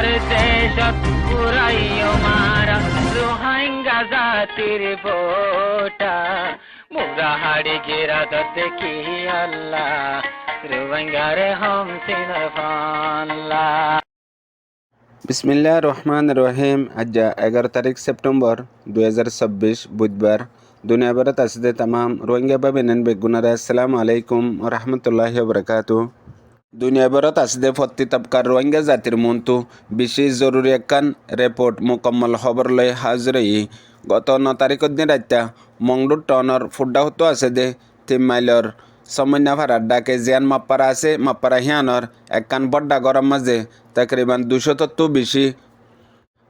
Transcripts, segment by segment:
আমার দেশত পুরাইও মারা রোহিঙ্গা জাতির ভোটা মুগা হাড়ি গিরাত দেখি আল্লাহ রোহিঙ্গার হম সিনার ফাল্লা। বিসমিল্লাহ রহমান রহিম। আজ 11 তারিখ সেপ্টেম্বর 2026 বুধবার। দুনিয়া ভরত আসতে তাম রোহিঙ্গা বাবিনেন বেগুনারা আসসালামু আলাইকুম ও রহমতুল্লাহি ওয়া বারাকাতুহু। দুনিয়া ভরত আসতে ফত্তি তবকার রোহিঙ্গা জাতির মন্তু বিশেষ জরুরি একখান রিপোর্ট মুকম্মল খবর লই হাজরই গত 9 তারিখের দিন রাত্তা মংডুর টনর ফুড্ডা হতো আছে দে 3 মাইলর সমন্যা ভাড়ার ডাকে জিয়ান মাপ্পারা আছে মাপ্পারা হিয়ানর একখান বড্ডা গরম মাঝে তকরিবান 200 বেশি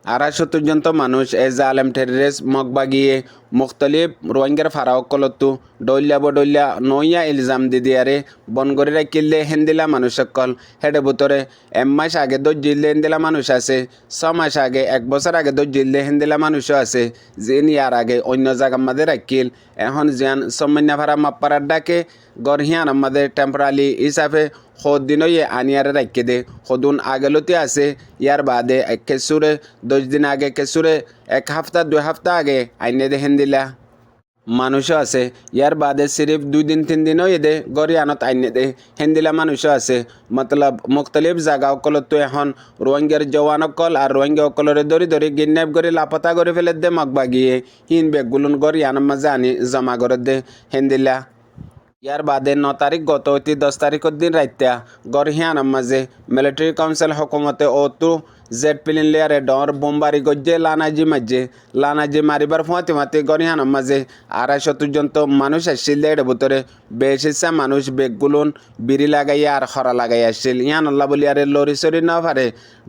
250 জন্ত মানুষ এ জালেম টেররিস্ট মগবাগিয়ে মুখতলিফ রোহিঙ্গার ফারাওকলতু ডইল্লা বডইল্লা নইয়া ইলজাম দিদিয়ারে বনগরি রাখিলে হেন্দিলা মানুষ সকল হেডে ভিতরে 1 মাস আগে দজ্জিলে হেন্দিলা মানুষ আছে 6 মাস আগে 1 বছর আগে দজ্জিলে হেন্দিলা মানুষও আছে জিন ইয়ার আগে অন্য জায়গার মধ্যে রাখিল এখন জিয়ান সমন্যা ভাড়া মাপ্পারার ডাকে গরহিয়ান আমাদের টেম্পোরারি হিসাবে দিনই আনিয়ারে রাখে দে সদুন আগেলতে আছে ইয়ার বাদে কেসুরে 10 দিন আগে কেসুরে 1 সপ্তাহ 2 সপ্তাহ আগে আইনে দে হেন্দিলা মানুষও আছে ইয়ার বাদে সিরিফ 2 দিন 3 দিনও দে গরিয়ানত আইনে দে হেন্দিলা মানুষও আছে মতলব মুখতলিফ জায়গা অকলতো এখন রোহিঙ্গার জওয়ান অকল আর রোহিঙ্গা অকলরে ধরি ধরি কিডন্যাপ করে লাপতা করে ফেলে দে মগবাগিয়ে হিন বেগুলুন গরিয়ানোর মাঝে আনি জমা করে দে হেন্দিলা। ইয়ার বাদে 9 তারিখ গত 10 তারিখের দিন রাত্তা গরহিয়ানোর মাঝে মিলিটারি কাউন্সিল হকুমতে অতু জেড প্লেন লেয়ারে ডর বোমবারি গজ্জে লানাজি মারিবার ফুঁয়াতে গরহিয়ানোর মাঝে 250 জন্ত মানুষ আসছিল এর ভিতরে বেশ ইচ্ছা মানুষ বেগগুলুন বিড়ি লাগাইয়া আর খরা লাগাই আসছিল ইয়ানল্লা বলি আরে লরি সরি না পারে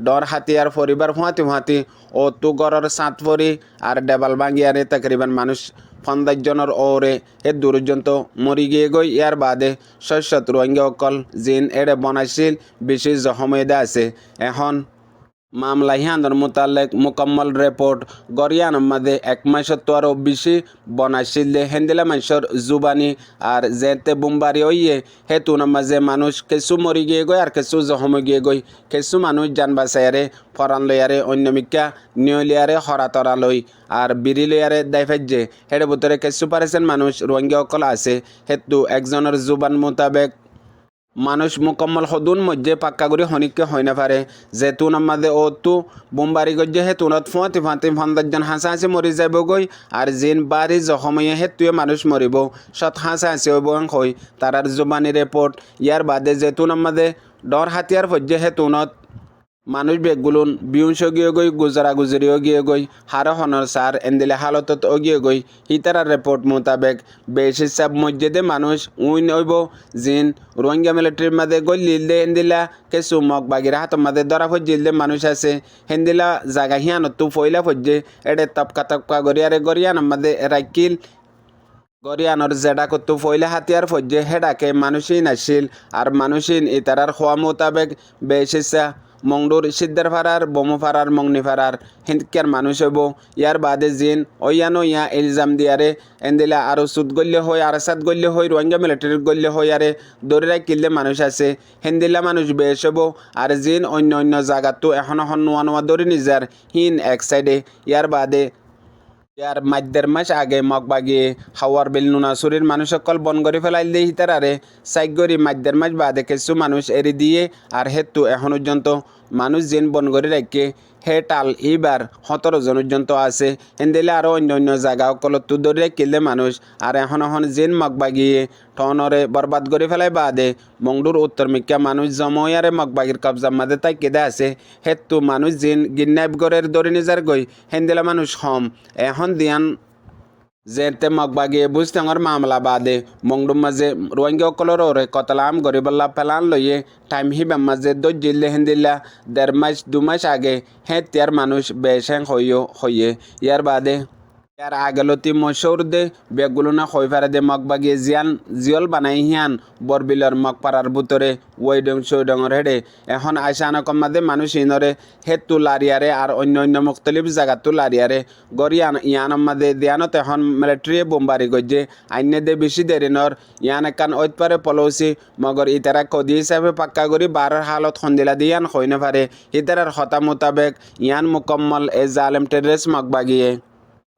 ডর হাতিয়ার পরিবার ফুঁয়াতে অতু গড়র সাত ফরি আর ডেবাল ভাঙিয়ারে তকরিবান মানুষ 50 জনের ওরে হে দুর্জন্ত মরি গিয়ে গই ইয়ার বাদে 600 রোহিঙ্গা অকল জিন এড়ে বনাইছিল বেশি জখমেদা আছে এখন মামলা হিয়ানোর মোতালেক মুকম্মল রিপোর্ট গরিয়ানোর মাঝে 1 মাসের বেশি বনাইছিল হেন্দিলা মানুষের জুবানি আর যেতে বোমবারি হইয়ে হেতুনের মাঝে মানুষ কিছু মরি গিয়ে গই আর কিছু জখমে গিয়ে গই কিছু মানুষ জান বাঁচাইয়ারে ফরান লইয়ারে অন্য মিকা নিয়লিয়ারে হরাতরা লই আর বিড়ি লইয়ারে দায়ফাজ্যে হেডে ভিতরে কিছু পারেছেন মানুষ রোহিঙ্গা অকল আছে হেতু একজনের জুবান মোতাবেক মানুষ মুকম্মল সদুন মধ্যে পাক্কা করে হনিককে হয় না পারে যেতুন আমাদের অতু বোমবারি গজ্জে হেতুনত ফুঁয়াতে 50 জন হাঁসাহাঁসি মরি যাব গই আর জিন বাড়ি জখময়ে হেতুয়ে মানুষ মরিব সৎ হাঁসাহাঁসি হইব হয় তারার জুবানি রিপোর্ট ইয়ার বাদে যেতুন আমাদের ডর হাতিয়ার পর্যে হেতুনত মানুষ বেগুলুন বিউংশ গিয়ে গই গুজরা গুজরিও গিয়ে গই হার হনর সার এন্দিলে হালতত গিয়ে গই হিতারা রিপোর্ট মোতাবেক বেশ হিসাব মসজিদে মানুষ উইন হইব জিন রোহিঙ্গা মিলিটারির মাঝে গলিলে এন্দিলা কেসু মগ বাগিরা হাতের মাঝে ধরা ফজিলে মানুষ আছে হেন্দিলা জায়গা হিয়ানত ফইলা ফজে এডে তপকা গরিয়ানোর মাঝে রাইকিল গরিয়ানোর জেডা করতো ফইলে হাতিয়ার ফজে হেডাকে মানুষই নাছিল আর মানুষই ইতারার খোয়া মোতাবেক বেশ ইচ্ছা মংডুর সিদ্ধার ফারার বোমো ফারার মংনি ফারার হিন্দকের মানুষ হইব ইয়ার বাদে জিন ওয়ানো ইয়া ইলজাম দিয়ারে এন্দিলা আরও সুদ গল্য হয় আর সাত গল্য হয় রোহিঙ্গা মিলিটারির গল্য হয় আরে দৌড়ে রাখিলে মানুষ আছে হিন্দিলা মানুষ বেশ হইব আর জিন অন্য জায়গাতো এখন নোয়া দৌড়ি নিজার হিন এক সাইডে ইয়ার বাদে ইয়ার মাদ্যের মাস আগে মগবাগিয়ে হাওয়ার বিল নুনাসুরির মানুষ সকল বন করে ফেলাই দিয়ে হিতারারে সাইগরি মাদ্যের মাস বাদে কিছু মানুষ এড়ি দিয়ে আর হেতু এখন পর্যন্ত মানুষ জিন বন করে রেখে হে টাল এইবার 17 জন পর্যন্ত আছে এন্দিলে আরও অন্য জায়গা অকলত দৌড়ে কিলে মানুষ আর এখন জিন মগবাগিয়ে টনরে বরবাদ করে ফেলাই বাদে মংডুর উত্তর মিকা মানুষ জময়ারে মগবাগির কবজার মাঝে তাই কেদে আছে হেতু মানুষ জিন গিন্নাইবগড়ের দৌড়ে নিজার গই হেন্দিলা মানুষ হম এখন দিয়ান যেতে মগবাগিয়ে বুঝতে আমার মামলা বাদে মংডুর মাঝে রোহিঙ্গা অকলর ওরে কতলাম গরিবল্লা পেলান লইয়ে টাইম হিবাম মাঝে দজ্জিলে হেন্দিল্লা 1.5 মাস 2 মাস আগে হে তিয়ার মানুষ বেশ হইয়ে ইয়ার বাদে ইয়ার আগেলতি মশৌর দে বেগুলো না খৈফারে দে মগ বাগিয়ে জিয়ল বানাই হিয়ান বরবিলর মগ পাড়ার ভিতরে ওইডং সৈডঙর হেডে এখন আইসানা কম্মাদে মানুষ ইনরে হেতু লারিয়ারে আর অন্য অন্য মুখতলিফ জায়গাতু লারিয়ারে গরিয়ান ইয়ানম্মাদে দিয়ানত এখন মিলিটারি বোমবারি গজ্জে আইনে দে বেশি দেরিনর ইয়ান একান ঐতপারে পলৌসি মগর ইতারা কদি হিসাবে পাক্কা করি বারের হালত খন্দিলা দিয়ান খইনে পারে ইতারার হতা মোতাবেক ইয়ান মুকম্মল এ জালেম টেররিস্ট মগ বাগিয়ে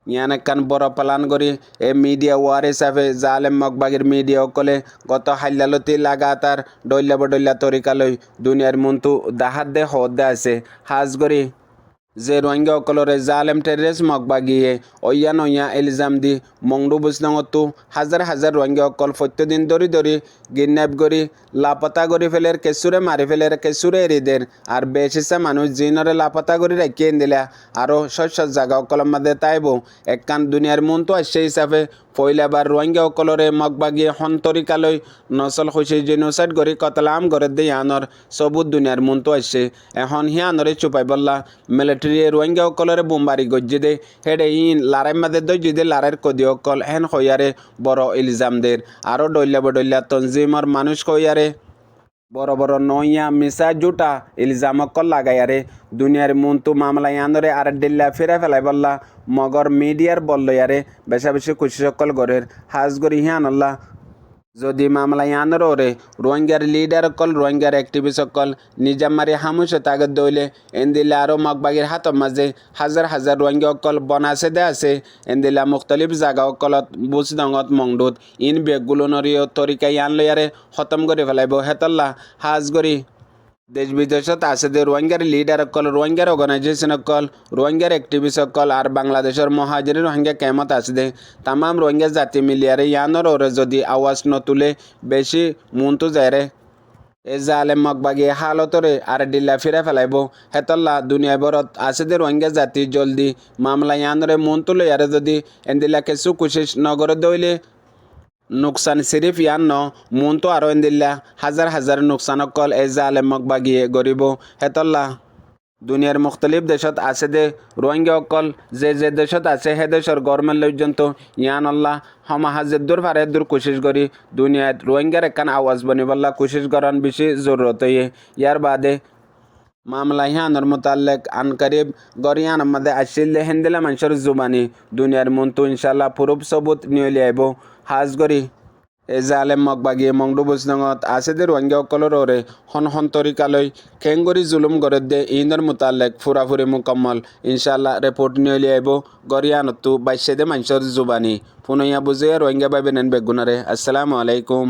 ইয়ান একখান বড় প্লান করি এ মিডিয়া ওয়ার হিসাবে জালেম মগবাগির মিডিয়া অকলে গত হাল্লালতি লাগাতার ডল্লা তরিকালৈ দুনিয়ার মন্তু দাহাত দে হদ দে আছে হাজ করি যে রোহিঙ্গা অকলরে জালেম টেররিস্ট মগবাগিয়ে অইয়া ইলজাম দি মংডু বুসনঙতো হাজার হাজার রোহিঙ্গা অকল প্রত্যেকদিন ধরি কিডন্যাপ করি লাপতা করে ফেলের কেঁচুরে মারি ফেলের কেঁচুরে এরিদের আর বেশিসা মানুষ জিনরে লাপতা করে রাখিয়ে দিলা আরও শস্য জায়গা অকলের মধ্যে তাইব একখান দুনিয়ার মন তো আসছে হিসাবে পয়লাবার রোহিঙ্গা অকলরে মগবাগিয়ে হন্তরিকালৈ নসল খুশি জেনোসাইড করে কতলাম করে দিয়ে আনর সবুত দুনিয়ার মন তো আসছে এখন হিয়ানরে চুপাই বললা মিলিটারি রোহিঙ্গা অকলরে বোমবারি গজ্জি দে হেডে ইন লারাই মাদে দজ্জি দে লারাইর কদি অকল হেন খয়ারে বড় ইলজাম দের আরও ডল্লা তঞ্জিমর মানুষ খয়ারে বড় বড় নইয়া মিসা জুটা ইলজাম অকল লাগাইয়ারে দুনিয়ার মন্তু মামলা ইয়ানরে আর ডিল্লা ফিরে ফেলাই বললা মগর মিডিয়ার বলল ইয়ারে বেশি খুশি সকল গরের হাজ গরি হিয়ানল্লা যদি মামলা ইয়ানর ওরে রোহিঙ্গার লিডার অকল রোহিঙ্গার অ্যাক্টিভিস্ট অকল নিজামারি হামুসে তাগত দইলে এনদিলে আরও মগবাগির হাতর মাঝে হাজার হাজার রোহিঙ্গা অকল বনাসে দে আছে এনদিলা মুখতলিফ জায়গা অকলত বুজদঙত মংডুত ইন বেগুলোনরীয় তরিকা ইয়ান লয়ারে খতম করে ফেলাইব হেতল্লা হাজ গরি দেশ বিদেশত আছে যে রোহিঙ্গার লিডার অকল রোহিঙ্গার অর্গানাইজেশন অকল রোহিঙ্গার অ্যাক্টিভিস্ট অকল আর বাংলাদেশের মহাজির রোহিঙ্গা কেমত আছে দে তামাম রোহিঙ্গা জাতি মিলিয়ারে ইয়ানর ওরে যদি আওয়াজ নতুলে বেশি মনতো যায়রে এ জালেম মগবাগিয়ে হালতরে আর ডিল্লা ফিরে ফেলাইব হেতল্লা দুনিয়া বরত আছে যে রোহিঙ্গা জাতি জলদি মামলা ইয়ানরে মনতো লয়ারে যদি এন্দিলা কিছু কোশিশ নগর দইলে নুকসান সিরিফ ইয়ান ন মন তো আরো এন্দিল্লা হাজার হাজার নুকসান অকল এ জালেম মগবাগিয়ে গরিব হেতল্লা দুনিয়ার মুখতলিফ দেশত আছে দে রোহিঙ্গা অকল যে দেশত আছে হে দেশের গভর্নমেন্ট পর্যন্ত ইয়ান আল্লাহ সমাহাজের দূর ফারে দূর কোশিশ করি দুনিয়াত রোহিঙ্গার একখান আওয়াজ বনিবল্লা কোশিশ করান বেশি জরুরত ইয়ার বাদে মামলা হিয়ানর মোতাল্লেক আনকারিব গরিয়ান আমাদের আসিল হেন্দিলা মানুষের জুবানি দুনিয়ার মন্তু ইনশাল্লাহ পুরুপ সবুত নিয়ে আইব হাজ গরি এ জালেম মগবাগিয়ে মংডু বুজনঙত আছে দে রোহিঙ্গা অকলর ওরে হন তরিকালৈ খেঙ্গরি জুলুম গরে দে ইন্দর মোতাল্লেক ফুরাফুরি মুকম্মল ইনশাল্লাহ রিপোর্ট নিয়ে আইব গরিয়ানতো বাইশে দে মানুষের জুবানি পুনইয়া বুঝে রোহিঙ্গা বাইবেনেন বেগুনারে আসসালামু আলাইকুম।